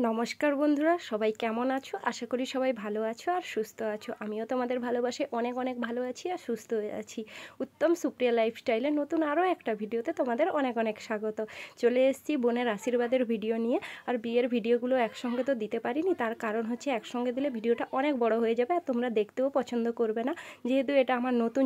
নমস্কার বন্ধুরা, সবাই কেমন আছো? আশা করি সবাই ভালো আছো আর সুস্থ আছো। আমিও তোমাদের ভালোবাসে অনেক অনেক ভালো আছি আর সুস্থ হয়ে আছি। উত্তম সুপ্রিয়া লাইফস্টাইলে নতুন আরও একটা ভিডিওতে তোমাদের অনেক অনেক স্বাগত। চলে এসেছি বোনের আশীর্বাদের ভিডিও নিয়ে। আর বিয়ের ভিডিওগুলো একসঙ্গে তো দিতে পারিনি, তার কারণ হচ্ছে একসঙ্গে দিলে ভিডিওটা অনেক বড় হয়ে যাবে আর তোমরা দেখতেও পছন্দ করবে না, যেহেতু এটা আমার নতুন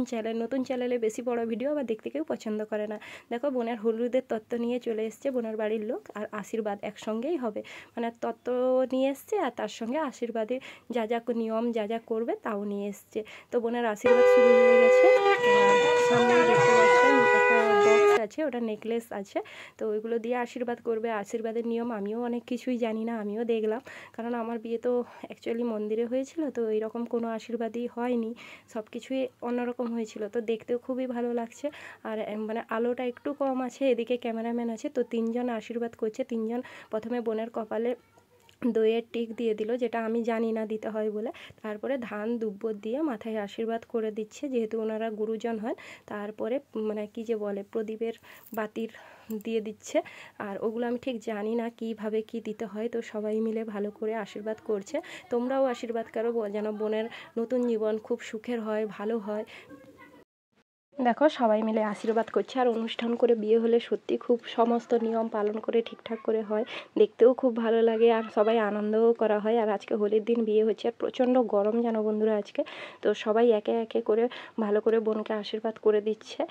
চ্যানেলে বেশি বড় ভিডিও আবার দেখতে কেউ পছন্দ করে না। দেখো, বোনের হলুদের তত্ত্ব নিয়ে চলে এসছে বোনের বাড়ির লোক, আর আশীর্বাদ একসঙ্গেই হবে। মানে তত্ত্ব নিয়ে এসছে আর তার সঙ্গে আশীর্বাদে যা যা নিয়ম যা যা করবে তাও নিয়ে এসছে। তো বোনের আশীর্বাদ শুরু হয়ে গেছে। সামনে দেখতে পাচ্ছেন একটা বক্স আছে, ওটা নেকলেস আছে, তো ওইগুলো দিয়ে আশীর্বাদ করবে। আশীর্বাদের নিয়ম আমিও অনেক কিছুই জানি না, আমিও দেখলাম, কারণ আমার বিয়ে তো অ্যাকচুয়ালি মন্দিরে হয়েছিল, তো এইরকম কোনো আশীর্বাদই হয়নি, সব কিছুই অন্যরকম হয়েছিল। তো দেখতেও খুবই ভালো লাগছে। আর মানে আলোটা একটু কম আছে, এদিকে ক্যামেরাম্যান আছে, তো তিনজন আশীর্বাদ করছে। তিনজন প্রথমে বোনের কপালে দইয়ের টিক দিয়ে দিল, যেটা আমি জানি না দিতে হয় বলে। তারপরে ধান দুব্ব দিয়ে মাথায় আশীর্বাদ করে দিচ্ছে, যেহেতু ওনারা গুরুজন হন। তারপরে মানে কি যে বলে, প্রদীপের বাতির দিয়ে দিচ্ছে। আর ওগুলো আমি ঠিক জানি না কিভাবে কি দিতে হয়, তো সবাই মিলে ভালো করে আশীর্বাদ করছে। তোমরাও আশীর্বাদ করো যেন বোনের নতুন জীবন খুব সুখের হয়, ভালো হয়। দেখো, সবাই মিলে আশীর্বাদ করছে। আর অনুষ্ঠান করে বিয়ে হলে সত্যি খুব সমস্ত নিয়ম পালন করে ঠিকঠাক করে হয়, দেখতেও খুব ভালো লাগে আর সবাই আনন্দও করা হয়। আর আজকে হোলির দিন বিয়ে হচ্ছে, আর প্রচণ্ড গরম জানো বন্ধুরা আজকে। তো সবাই একে একে করে ভালো করে বোনকে আশীর্বাদ করে দিচ্ছে।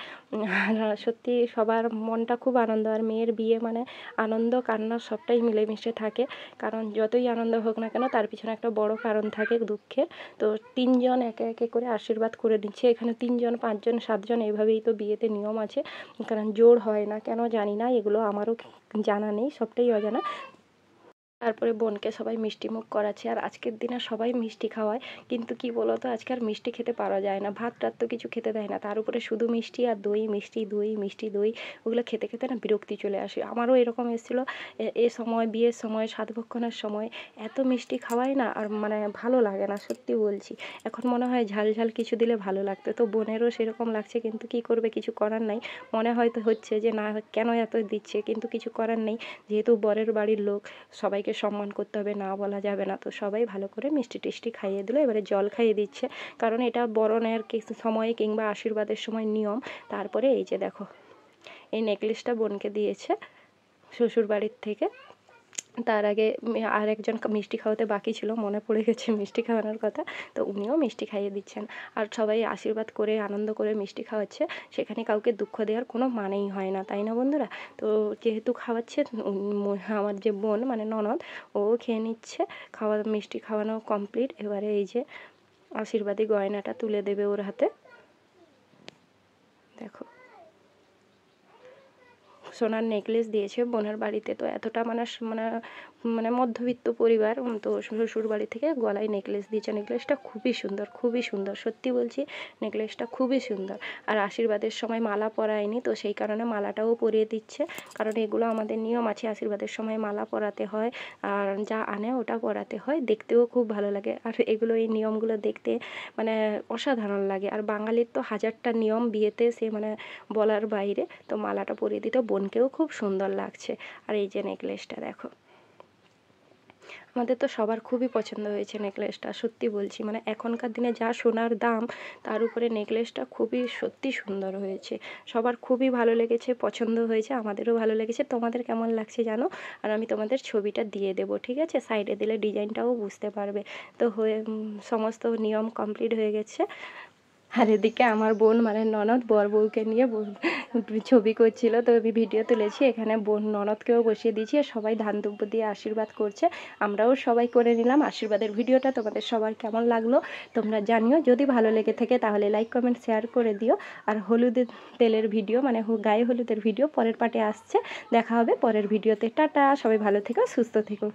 আর সত্যি সবার মনটা খুব আনন্দ। আর মেয়ের বিয়ে মানে আনন্দ কান্না সবটাই মিলেমিশে থাকে, কারণ যতই আনন্দ হোক না কেন তার পিছনে একটা বড় কারণ থাকে দুঃখের। তো তিনজন একে একে করে আশীর্বাদ করে দিচ্ছে। এখানে 3 জন 5 জন 7 জন এইভাবেই তো বিয়েতে নিয়ম আছে, কারণ জোর হয় না কেন জানি না, এগুলো আমারও জানা নেই, সবটাই অজানা। তারপরে বোনকে সবাই মিষ্টি মুখ করাচ্ছে। আর আজকের দিনে সবাই মিষ্টি খাওয়ায়, কিন্তু কি বলো তো, আজকে আর মিষ্টি খেতে পারা যায় না, ভাত টাত তো কিছু খেতে দেয় না, তার উপরে শুধু মিষ্টি আর দই, মিষ্টি দই মিষ্টি দই, ওগুলো খেতে খেতে না বিরক্তি চলে আসে। আমারও এরকম এসেছিলো এ সময়, বিয়ের সময়, সাতভক্ষণের সময় এত মিষ্টি খাওয়ায় না, আর মানে ভালো লাগে না, সত্যি বলছি। এখন মনে হয় ঝাল ঝাল কিছু দিলে ভালো লাগতো। তো বোনেরও সেরকম লাগছে, কিন্তু কি করবে, কিছু করার নাই। মনে হয়তো হচ্ছে যে না, কেন এত দিচ্ছে, কিন্তু কিছু করার নেই, যেহেতু বরের বাড়ির লোক, সবাইকে সম্মান করতে হবে, না বলা যাবে না। তো সবাই ভালো করে মিষ্টি টিষ্টি খাইয়ে দিল। এবারে জল খাইয়ে দিচ্ছে, কারণ এটা বরণের সময়ে কিংবা আশীর্বাদের সময় নিয়ম। তারপরে এই যে দেখো, এই নেকলেসটা বোনকে দিয়েছে শ্বশুর বাড়ির থেকে। তার আগে আর একজন মিষ্টি খাওয়াতে বাকি ছিল, মনে পড়ে গেছে মিষ্টি খাওয়ানোর কথা, তো উনিও মিষ্টি খাইয়ে দিচ্ছেন। আর সবাই আশীর্বাদ করে আনন্দ করে মিষ্টি খাওয়াচ্ছে, সেখানে কাউকে দুঃখ দেওয়ার কোনো মানেই হয় না, তাই না বন্ধুরা? তো যেহেতু খাওয়াচ্ছে, আমার যে বোন মানে ননদ, ও খেয়ে নিচ্ছে। মিষ্টি খাওয়ানো কমপ্লিট। এবারে এই যে আশীর্বাদী গয়নাটা তুলে দেবে ওর হাতে। দেখো, সোনার নেকলেস দিয়েছে বোনের বাড়িতে। তো এতটা মানে মানে মানে মধ্যবিত্ত পরিবার, তো শ্বশুর বাড়ি থেকে গলায় নেকলেস দিয়েছে। নেকলেসটা খুবই সুন্দর, খুবই সুন্দর, সত্যি বলছি, নেকলেসটা খুবই সুন্দর। আর আশীর্বাদের সময় মালা পরায়নি, তো সেই কারণে মালাটাও পরিয়ে দিচ্ছে, কারণ এগুলো আমাদের নিয়ম আছে, আশীর্বাদের সময় মালা পরাতে হয়, আর যা আনে ওটা পরাতে হয়, দেখতেও খুব ভালো লাগে। আর এগুলো, এই নিয়মগুলো দেখতে মানে অসাধারণ লাগে। আর বাঙালির তো হাজারটা নিয়ম বিয়েতে, সে মানে বলার বাইরে। তো মালাটা পরিয়ে দিতে বোনকেও খুব সুন্দর লাগছে। আর এই যে নেকলেসটা দেখো, আমাদের তো সবার খুবই পছন্দ হয়েছে নেকলেসটা, সত্যি বলছি। মানে এখনকার দিনে যা সোনার দাম, তার উপরে নেকলেসটা খুবই সত্যি সুন্দর হয়েছে, সবার খুবই ভালো লেগেছে, পছন্দ হয়েছে, আমাদেরও ভালো লেগেছে। তোমাদের কেমন লাগছে জানো, আর আমি তোমাদের ছবিটা দিয়ে দেবো, ঠিক আছে? সাইডে দিলে ডিজাইনটাও বুঝতে পারবে। তো সমস্ত নিয়ম কমপ্লিট হয়ে গেছে। আর এদিকে আমার বোন মানে ননদ বর বউকে নিয়ে ছবি করছিল, তো আমি ভিডিও তুলেছি। এখানে বোন ননদকেও বসিয়ে দিয়েছি, আর সবাই ধান দুব্ব দিয়ে আশীর্বাদ করছে। আমরাও সবাই করে নিলাম আশীর্বাদের ভিডিওটা। তোমাদের সবার কেমন লাগলো তোমরা জানিও, যদি ভালো লেগে থাকে তাহলে লাইক কমেন্ট শেয়ার করে দিও। আর হলুদের তেলের ভিডিও মানে গায়ে হলুদের ভিডিও পরের পার্টে আসছে, দেখা হবে পরের ভিডিওতে। টাটা, সবাই ভালো থেকো, সুস্থ থেকো।